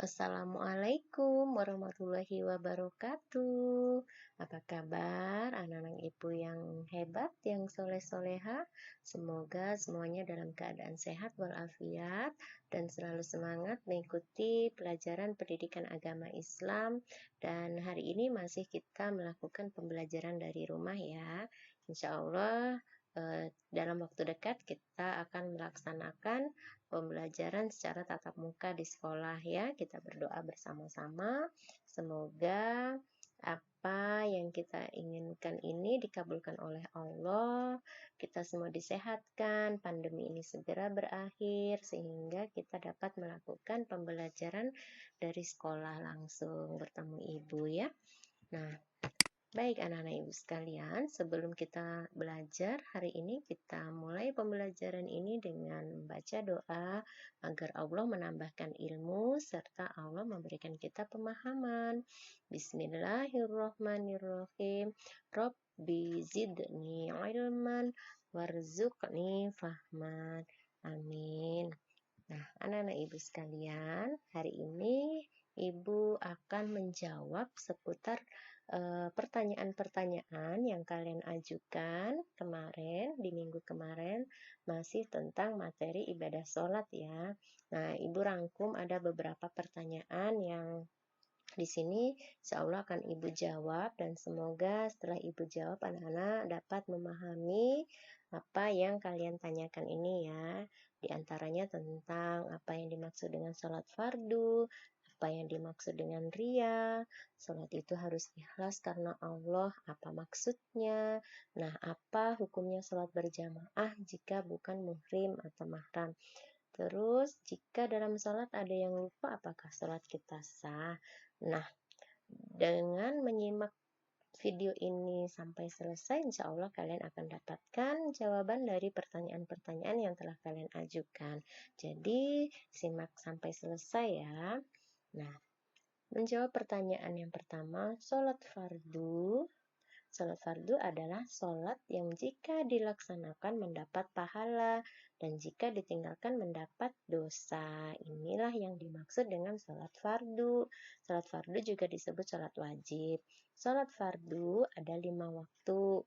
Assalamualaikum warahmatullahi wabarakatuh. Apa kabar anak-anak ibu yang hebat, yang soleh-soleha? Semoga semuanya dalam keadaan sehat walafiat dan selalu semangat mengikuti pelajaran pendidikan agama Islam. Dan hari ini masih kita melakukan pembelajaran dari rumah ya. Insya Allah dalam waktu dekat kita akan melaksanakan pembelajaran secara tatap muka di sekolah ya. Kita berdoa bersama-sama. Semoga apa yang kita inginkan ini dikabulkan oleh Allah. Kita semua disehatkan, pandemi ini segera berakhir sehingga kita dapat melakukan pembelajaran dari sekolah langsung bertemu ibu ya. Nah, baik anak-anak ibu sekalian, sebelum kita belajar hari ini, kita mulai pembelajaran ini dengan membaca doa agar Allah menambahkan ilmu serta Allah memberikan kita pemahaman. Bismillahirrahmanirrahim. Rabbi zidni ilman warzuqni fahman. Amin. Nah, anak-anak ibu sekalian, hari ini ibu akan menjawab seputar pertanyaan-pertanyaan yang kalian ajukan kemarin, di minggu kemarin, masih tentang materi ibadah sholat ya. Nah, ibu rangkum ada beberapa pertanyaan yang di sini insya Allah akan ibu jawab dan semoga setelah ibu jawab anak-anak dapat memahami apa yang kalian tanyakan ini ya. Di antaranya tentang apa yang dimaksud dengan sholat fardu, apa yang dimaksud dengan ria, sholat itu harus ikhlas karena Allah, apa maksudnya, nah apa hukumnya sholat berjamaah jika bukan muhrim atau mahram. Terus, jika dalam sholat ada yang lupa, apakah sholat kita sah? Nah, dengan menyimak video ini sampai selesai, insya Allah kalian akan dapatkan jawaban dari pertanyaan-pertanyaan yang telah kalian ajukan. Jadi, simak sampai selesai ya. Nah, menjawab pertanyaan yang pertama, sholat fardu. Sholat fardu adalah sholat yang jika dilaksanakan mendapat pahala dan jika ditinggalkan mendapat dosa. Inilah yang dimaksud dengan sholat fardu. Sholat fardu juga disebut sholat wajib. Sholat fardu ada 5 waktu.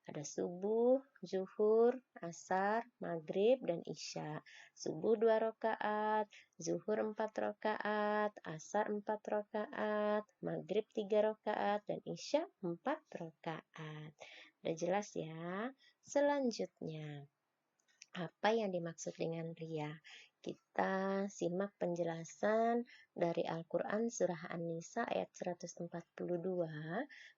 Ada subuh, zuhur, asar, maghrib, dan isya. Subuh 2 rakaat, zuhur 4 rakaat, asar 4 rakaat, maghrib 3 rakaat, dan isya 4 rakaat. Udah jelas ya? Selanjutnya, apa yang dimaksud dengan ria? Kita simak penjelasan dari Al-Quran Surah An-Nisa ayat 142.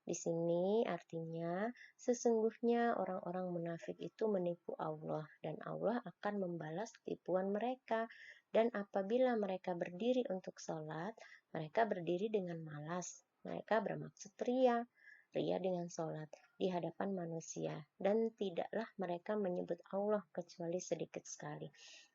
Di sini artinya, sesungguhnya orang-orang munafik itu menipu Allah dan Allah akan membalas tipuan mereka. Dan apabila mereka berdiri untuk sholat, mereka berdiri dengan malas. Mereka bermaksud ria dengan sholat di hadapan manusia dan tidaklah mereka menyebut Allah kecuali sedikit sekali.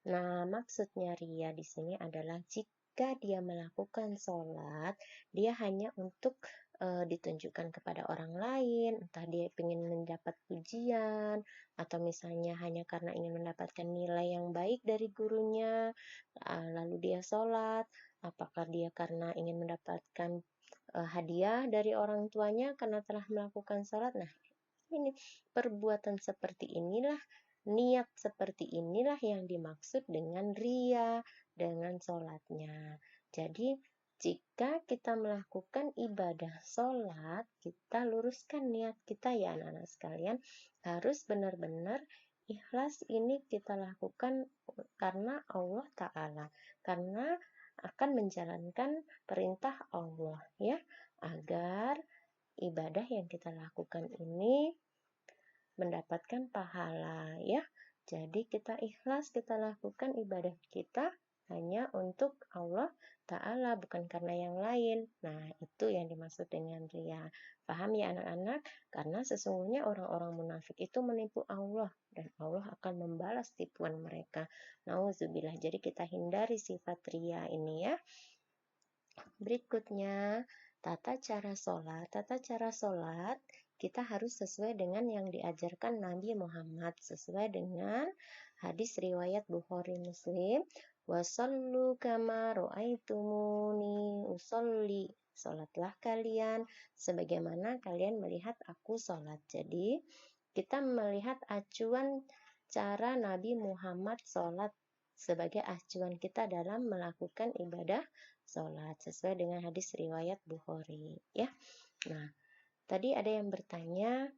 Nah, maksudnya ria di sini adalah jika dia melakukan sholat, dia hanya untuk ditunjukkan kepada orang lain, entah dia ingin mendapat pujian, atau misalnya hanya karena ingin mendapatkan nilai yang baik dari gurunya, lalu dia sholat, apakah dia karena ingin mendapatkan hadiah dari orang tuanya karena telah melakukan sholat. Nah, ini perbuatan seperti inilah, niat seperti inilah yang dimaksud dengan ria dengan sholatnya. Jadi, jika kita melakukan ibadah sholat, kita luruskan niat kita ya anak-anak sekalian, harus benar-benar ikhlas ini kita lakukan karena Allah Ta'ala, karena akan menjalankan perintah Allah ya, agar ibadah yang kita lakukan ini mendapatkan pahala ya. Jadi kita ikhlas kita lakukan ibadah kita hanya untuk Allah Ta'ala, bukan karena yang lain. Nah, itu yang dimaksud dengan ria. Paham ya anak-anak? Karena sesungguhnya orang-orang munafik itu menipu Allah dan Allah akan membalas tipuan mereka. Nauzubillah. Jadi kita hindari sifat ria ini ya. Berikutnya, tata cara sholat. Tata cara sholat kita harus sesuai dengan yang diajarkan Nabi Muhammad, sesuai dengan hadis riwayat Bukhari Muslim. Wasallu kama ra'aitumuni usolli. Salatlah kalian sebagaimana kalian melihat aku salat. Jadi, kita melihat acuan cara Nabi Muhammad salat sebagai acuan kita dalam melakukan ibadah salat sesuai dengan hadis riwayat Bukhari, ya. Nah, tadi ada yang bertanya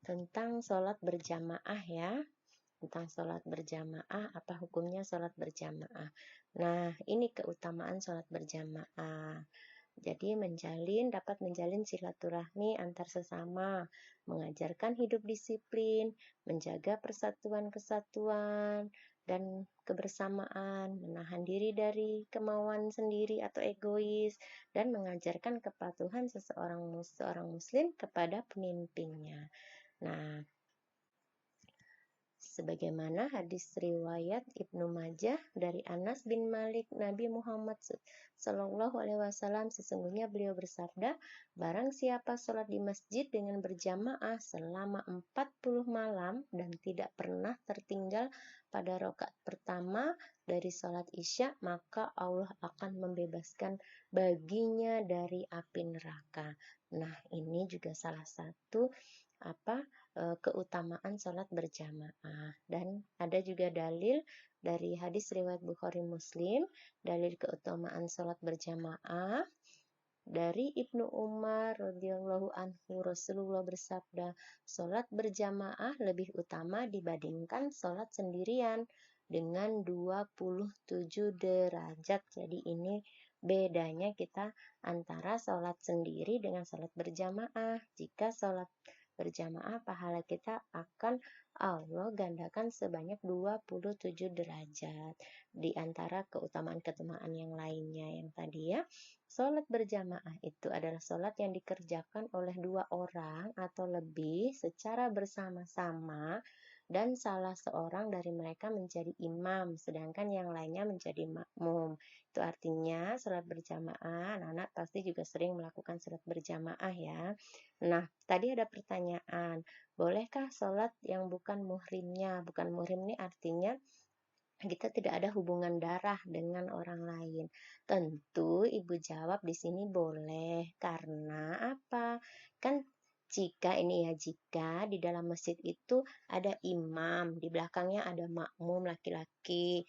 tentang sholat berjamaah, ya. Tentang sholat berjamaah, apa hukumnya sholat berjamaah. Nah, ini keutamaan sholat berjamaah. Jadi dapat menjalin silaturahmi antar sesama, mengajarkan hidup disiplin, menjaga persatuan kesatuan dan kebersamaan, menahan diri dari kemauan sendiri atau egois, dan mengajarkan kepatuhan seorang muslim kepada pemimpinnya. Nah, sebagaimana hadis riwayat Ibnu Majah dari Anas bin Malik, Nabi Muhammad Shallallahu Alaihi Wasallam sesungguhnya beliau bersabda, barang siapa sholat di masjid dengan berjamaah selama 40 malam dan tidak pernah tertinggal pada rakaat pertama dari sholat isya, maka Allah akan membebaskan baginya dari api neraka. Nah, ini juga salah satu keutamaan sholat berjamaah. Dan ada juga dalil dari hadis riwayat Bukhari Muslim, dalil keutamaan sholat berjamaah dari Ibnu Umar radhiyallahu anhu, Rasulullah bersabda, sholat berjamaah lebih utama dibandingkan sholat sendirian dengan 27 derajat. Jadi ini bedanya kita antara sholat sendiri dengan sholat berjamaah. Jika sholat berjamaah, pahala kita akan Allah gandakan sebanyak 27 derajat. Di antara keutamaan-keutamaan yang lainnya yang tadi, ya. Sholat berjamaah itu adalah sholat yang dikerjakan oleh 2 orang atau lebih secara bersama-sama dan salah seorang dari mereka menjadi imam, sedangkan yang lainnya menjadi makmum. Itu artinya sholat berjamaah, anak-anak pasti juga sering melakukan sholat berjamaah, ya. Nah, tadi ada pertanyaan, bolehkah sholat yang bukan muhrimnya? Bukan muhrim ini artinya kita tidak ada hubungan darah dengan orang lain. Tentu ibu jawab di sini boleh. Karena apa? Kan jika di dalam masjid itu ada imam, di belakangnya ada makmum laki-laki,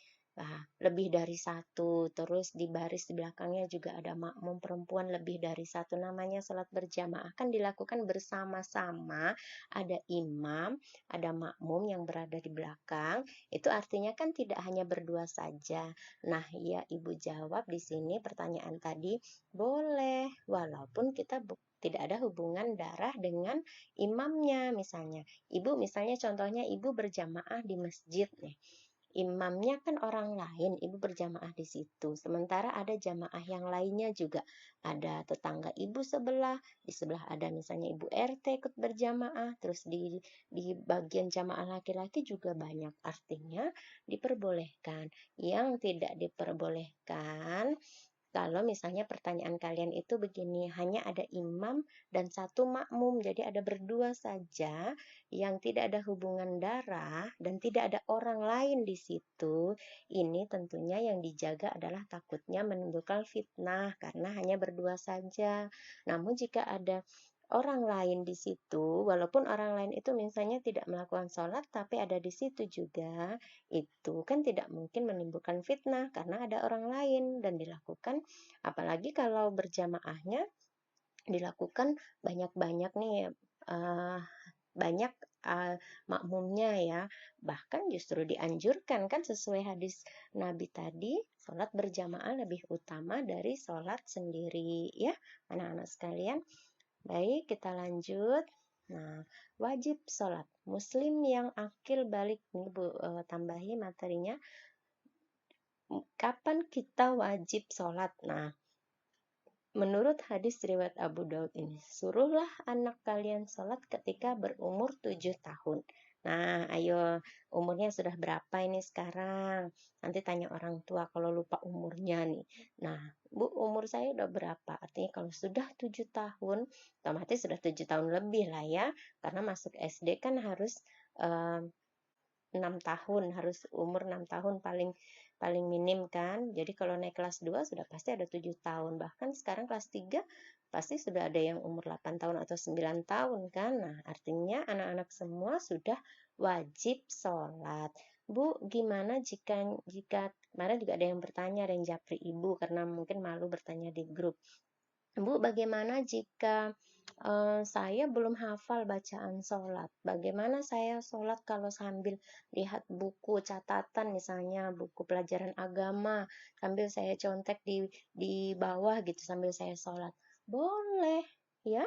lebih dari satu, terus di baris di belakangnya juga ada makmum perempuan lebih dari satu, namanya sholat berjamaah kan dilakukan bersama-sama, ada imam, ada makmum yang berada di belakang, itu artinya kan tidak hanya berdua saja. Nah, ya ibu jawab di sini pertanyaan tadi, boleh, walaupun kita tidak ada hubungan darah dengan imamnya misalnya. Contohnya ibu berjamaah di masjid nih. Imamnya kan orang lain, ibu berjamaah di situ. Sementara ada jamaah yang lainnya juga. Ada tetangga ibu sebelah, di sebelah ada misalnya ibu RT ikut berjamaah, terus di bagian jamaah laki-laki juga banyak. Artinya diperbolehkan. Yang tidak diperbolehkan, kalau misalnya pertanyaan kalian itu begini, hanya ada imam dan satu makmum, jadi ada berdua saja yang tidak ada hubungan darah dan tidak ada orang lain di situ. Ini tentunya yang dijaga adalah takutnya menimbulkan fitnah karena hanya berdua saja. Namun jika ada orang lain di situ, walaupun orang lain itu misalnya tidak melakukan sholat tapi ada di situ juga, itu kan tidak mungkin menimbulkan fitnah karena ada orang lain dan dilakukan, apalagi kalau berjamaahnya dilakukan banyak-banyak nih, banyak makmumnya, ya. Bahkan justru dianjurkan kan sesuai hadis Nabi tadi, sholat berjamaah lebih utama dari sholat sendiri, ya anak-anak sekalian. Baik, kita lanjut. Nah, wajib sholat. Muslim yang akil balik, nih Bu, tambahi materinya. Kapan kita wajib sholat? Nah, menurut hadis riwayat Abu Daud ini, suruhlah anak kalian sholat ketika berumur 7 tahun. Nah, ayo, umurnya sudah berapa ini sekarang? Nanti tanya orang tua kalau lupa umurnya nih. Nah, Bu, umur saya udah berapa? Artinya kalau sudah 7 tahun, otomatis sudah 7 tahun lebih lah, ya. Karena masuk SD kan harus 6 tahun, harus umur 6 tahun paling paling minim kan. Jadi kalau naik kelas 2 sudah pasti ada 7 tahun. Bahkan sekarang kelas 3 pasti sudah ada yang umur 8 tahun atau 9 tahun kan. Nah, artinya anak-anak semua sudah wajib sholat. Bu, gimana jika kemarin juga ada yang bertanya, ada yang japri ibu karena mungkin malu bertanya di grup. Bu, bagaimana jika saya belum hafal bacaan sholat? Bagaimana saya sholat kalau sambil lihat buku catatan, misalnya buku pelajaran agama, sambil saya contek di bawah gitu sambil saya sholat? Boleh, ya.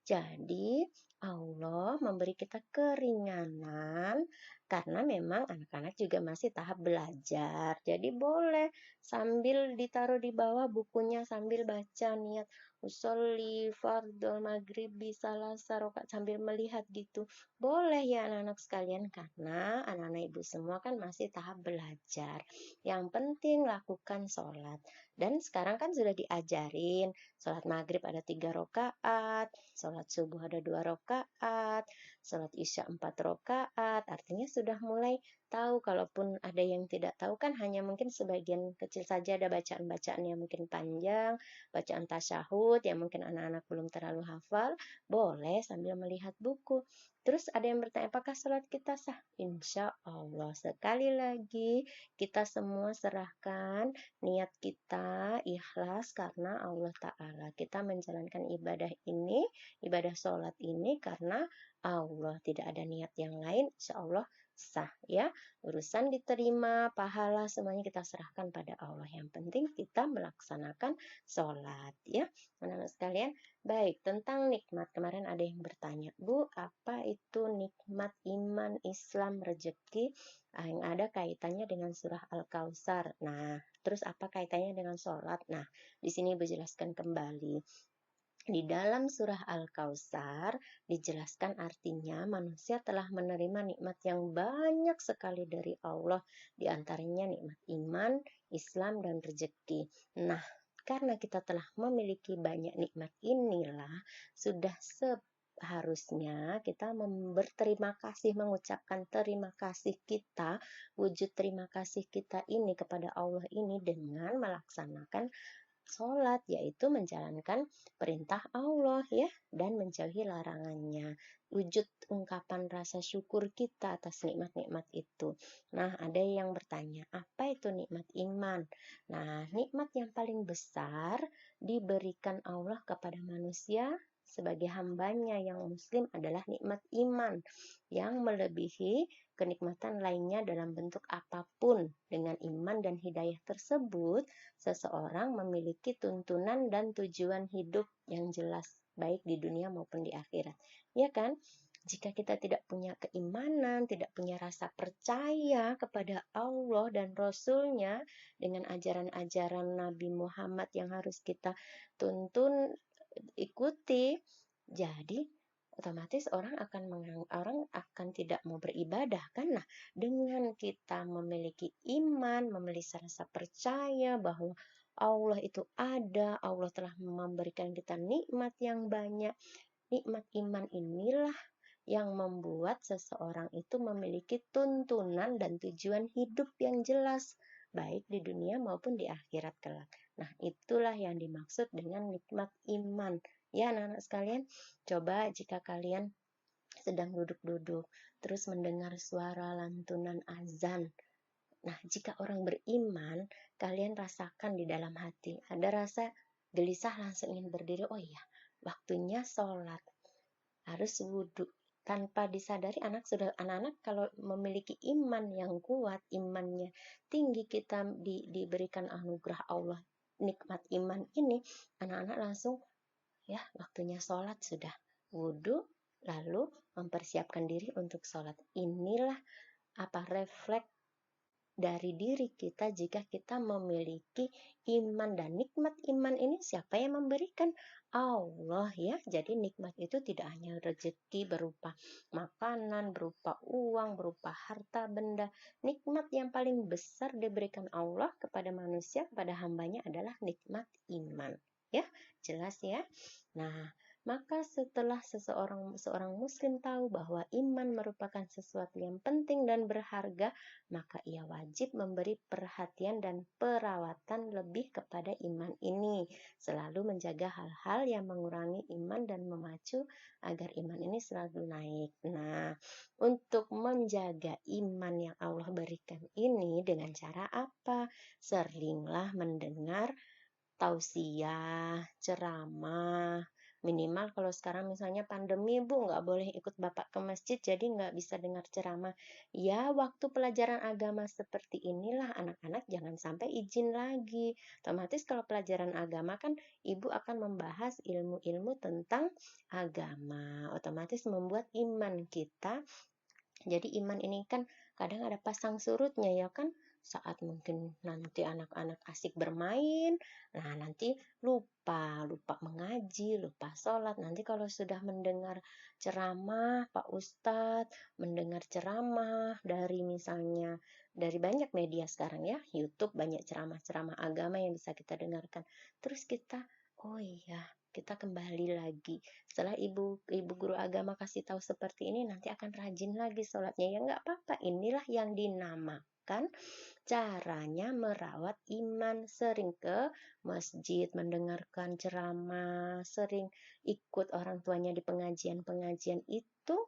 Jadi, Allah memberi kita keringanan karena memang anak-anak juga masih tahap belajar. Jadi boleh sambil ditaruh di bawah bukunya sambil baca niat usolli fardhu maghribi salasa rakaat sambil melihat gitu. Boleh ya anak-anak sekalian karena anak-anak ibu semua kan masih tahap belajar. Yang penting lakukan sholat. Dan sekarang kan sudah diajarin sholat maghrib ada 3 rakaat, sholat subuh ada 2 rakaat, sholat isya 4 rakaat. Artinya sudah mulai tahu, kalaupun ada yang tidak tahu kan hanya mungkin sebagian kecil saja ada bacaan-bacaan yang mungkin panjang, bacaan tasyahud yang mungkin anak-anak belum terlalu hafal, boleh sambil melihat buku. Terus ada yang bertanya, apakah sholat kita sah? Insya Allah. Sekali lagi, kita semua serahkan niat kita ikhlas karena Allah Ta'ala. Kita menjalankan ibadah ini, ibadah sholat ini karena Allah. Tidak ada niat yang lain, insya Allah sah ya. Urusan diterima, pahala semuanya kita serahkan pada Allah. Yang penting kita melaksanakan sholat ya. Anak-anak sekalian, baik, tentang nikmat. Kemarin ada yang bertanya, Bu, apa itu nikmat iman, Islam, rezeki? Yang ada kaitannya dengan surah Al-Kautsar. Nah, terus apa kaitannya dengan sholat? Nah, di sini Ibu jelaskan kembali. Di dalam surah Al-Kautsar dijelaskan artinya manusia telah menerima nikmat yang banyak sekali dari Allah, di antaranya nikmat iman, Islam, dan rezeki. Nah, karena kita telah memiliki banyak nikmat inilah, sudah seharusnya kita berterima kasih, mengucapkan terima kasih kita, wujud terima kasih kita ini kepada Allah ini dengan melaksanakan sholat, yaitu menjalankan perintah Allah ya, dan menjauhi larangannya. Wujud ungkapan rasa syukur kita atas nikmat-nikmat itu. Nah, ada yang bertanya, apa itu nikmat iman? Nah, nikmat yang paling besar diberikan Allah kepada manusia sebagai hambanya yang muslim adalah nikmat iman yang melebihi kenikmatan lainnya dalam bentuk apapun. Dengan iman dan hidayah tersebut, seseorang memiliki tuntunan dan tujuan hidup yang jelas, baik di dunia maupun di akhirat. Ya kan? Jika kita tidak punya keimanan, tidak punya rasa percaya kepada Allah dan Rasul-Nya dengan ajaran-ajaran Nabi Muhammad yang harus kita tuntun, ikuti, jadi otomatis orang akan tidak mau beribadah kan. Nah, dengan kita memiliki iman, memiliki rasa percaya bahwa Allah itu ada, Allah telah memberikan kita nikmat yang banyak. Nikmat iman inilah yang membuat seseorang itu memiliki tuntunan dan tujuan hidup yang jelas, baik di dunia maupun di akhirat kelak. Nah, itulah yang dimaksud dengan nikmat iman. Ya, anak-anak sekalian, coba jika kalian sedang duduk-duduk, terus mendengar suara lantunan azan. Nah, jika orang beriman, kalian rasakan di dalam hati, ada rasa gelisah langsung ingin berdiri, oh iya, waktunya sholat, harus wudhu. Tanpa disadari anak-anak kalau memiliki iman yang kuat, imannya tinggi, kita diberikan anugerah Allah, nikmat iman ini, anak-anak langsung ya waktunya sholat sudah, wudhu, lalu mempersiapkan diri untuk sholat. Inilah apa refleks dari diri kita jika kita memiliki iman, dan nikmat iman ini siapa yang memberikan? Allah ya. Jadi nikmat itu tidak hanya rezeki berupa makanan, berupa uang, berupa harta benda. Nikmat yang paling besar diberikan Allah kepada manusia, kepada hambanya adalah nikmat iman. Ya, jelas ya. Nah, Maka setelah seorang muslim tahu bahwa iman merupakan sesuatu yang penting dan berharga, maka ia wajib memberi perhatian dan perawatan lebih kepada iman ini, selalu menjaga hal-hal yang mengurangi iman dan memacu agar iman ini selalu naik. Nah, untuk menjaga iman yang Allah berikan ini dengan cara apa? Seringlah mendengar tausiah, ceramah, minimal kalau sekarang misalnya pandemi Bu, nggak boleh ikut Bapak ke masjid, jadi nggak bisa dengar ceramah. Ya, waktu pelajaran agama seperti inilah anak-anak jangan sampai izin lagi. Otomatis kalau pelajaran agama kan Ibu akan membahas ilmu-ilmu tentang agama. Otomatis membuat iman kita, jadi iman ini kan kadang ada pasang surutnya ya kan, saat mungkin nanti anak-anak asik bermain, nah nanti lupa mengaji, lupa sholat. Nanti kalau sudah mendengar ceramah Pak Ustadz, mendengar ceramah dari misalnya dari banyak media sekarang ya, YouTube banyak ceramah-ceramah agama yang bisa kita dengarkan. Terus kita, oh iya, kita kembali lagi setelah ibu guru agama kasih tahu seperti ini, nanti akan rajin lagi sholatnya. Ya nggak apa-apa, inilah yang dinamakan caranya merawat iman. Sering ke masjid mendengarkan ceramah, sering ikut orang tuanya di pengajian-pengajian itu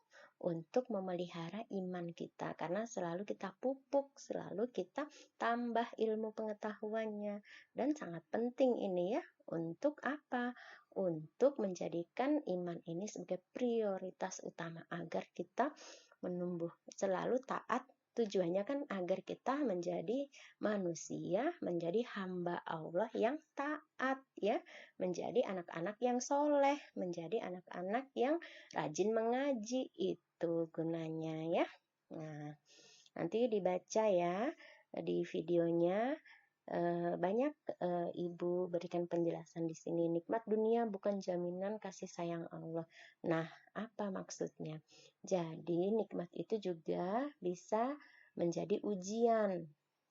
untuk memelihara iman kita, karena selalu kita pupuk, selalu kita tambah ilmu pengetahuannya. Dan sangat penting ini ya, untuk apa? Untuk menjadikan iman ini sebagai prioritas utama agar kita menumbuh selalu taat. Tujuannya kan agar kita menjadi manusia, menjadi hamba Allah yang taat ya, menjadi anak-anak yang soleh, menjadi anak-anak yang rajin mengaji, itu gunanya ya. Nah, nanti dibaca ya di videonya. Banyak Ibu berikan penjelasan di sini. Nikmat dunia bukan jaminan kasih sayang Allah. Nah, apa maksudnya? Jadi, nikmat itu juga bisa menjadi ujian.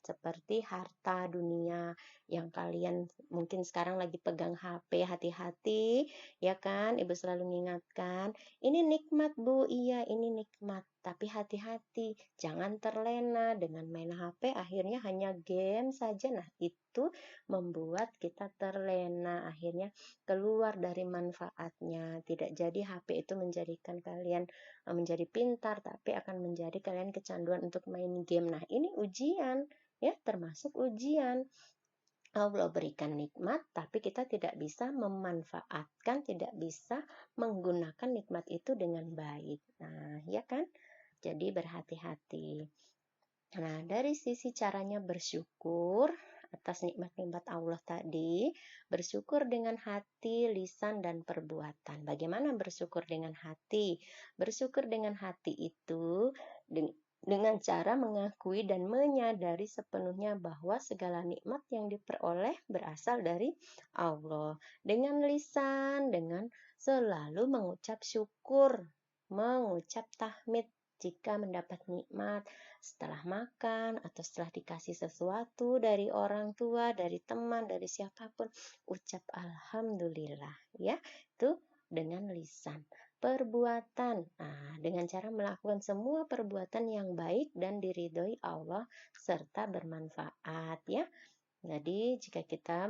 Seperti harta dunia yang kalian mungkin sekarang lagi pegang HP, hati-hati, ya kan? Ibu selalu mengingatkan, ini nikmat Bu, iya ini nikmat. Tapi hati-hati, jangan terlena dengan main HP, akhirnya hanya game saja. Nah, itu membuat kita terlena, akhirnya keluar dari manfaatnya. Tidak jadi HP itu menjadikan kalian menjadi pintar, tapi akan menjadi kalian kecanduan untuk main game. Nah, ini ujian, ya, termasuk ujian. Allah berikan nikmat, tapi kita tidak bisa memanfaatkan, tidak bisa menggunakan nikmat itu dengan baik. Nah, ya kan? Jadi berhati-hati. Nah, dari sisi caranya bersyukur atas nikmat-nikmat Allah tadi, bersyukur dengan hati, lisan, dan perbuatan. Bagaimana bersyukur dengan hati? Bersyukur dengan hati itu dengan cara mengakui dan menyadari sepenuhnya bahwa segala nikmat yang diperoleh berasal dari Allah. Dengan lisan, dengan selalu mengucap syukur, mengucap tahmid jika mendapat nikmat, setelah makan atau setelah dikasih sesuatu dari orang tua, dari teman, dari siapapun, ucap alhamdulillah ya. Itu dengan lisan. Perbuatan, nah, dengan cara melakukan semua perbuatan yang baik dan diridhoi Allah serta bermanfaat ya. Jadi jika kita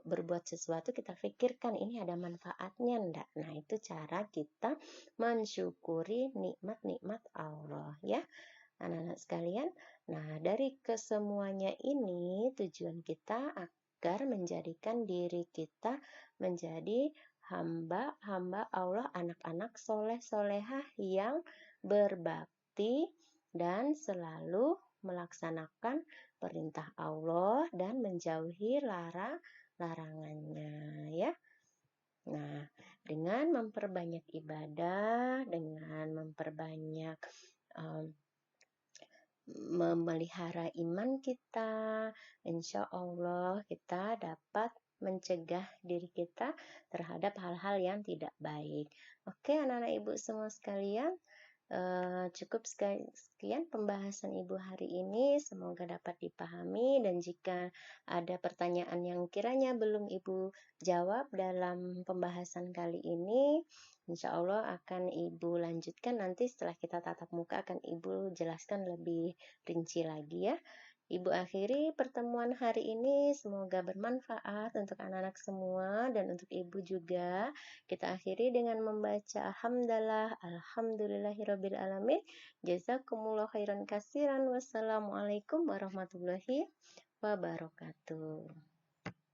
berbuat sesuatu, kita pikirkan ini ada manfaatnya enggak. Nah, itu cara kita mensyukuri nikmat-nikmat Allah ya. Anak-anak sekalian, nah dari kesemuanya ini tujuan kita agar menjadikan diri kita menjadi hamba-hamba Allah, anak-anak soleh-solehah yang berbakti dan selalu melaksanakan perintah Allah dan menjauhi larangannya ya. Nah, dengan memperbanyak ibadah, dengan memperbanyak memelihara iman kita, insya Allah kita dapat mencegah diri kita terhadap hal-hal yang tidak baik. Oke, anak-anak ibu semua sekalian, Cukup sekian pembahasan Ibu hari ini, semoga dapat dipahami dan jika ada pertanyaan yang kiranya belum Ibu jawab dalam pembahasan kali ini, insya Allah akan Ibu lanjutkan nanti setelah kita tatap muka akan Ibu jelaskan lebih rinci lagi ya. Ibu akhiri pertemuan hari ini, semoga bermanfaat untuk anak-anak semua dan untuk Ibu juga. Kita akhiri dengan membaca hamdalah, alhamdulillahirabbil alamin. Jazakumullah khairan kasiran. Wassalamualaikum warahmatullahi wabarakatuh.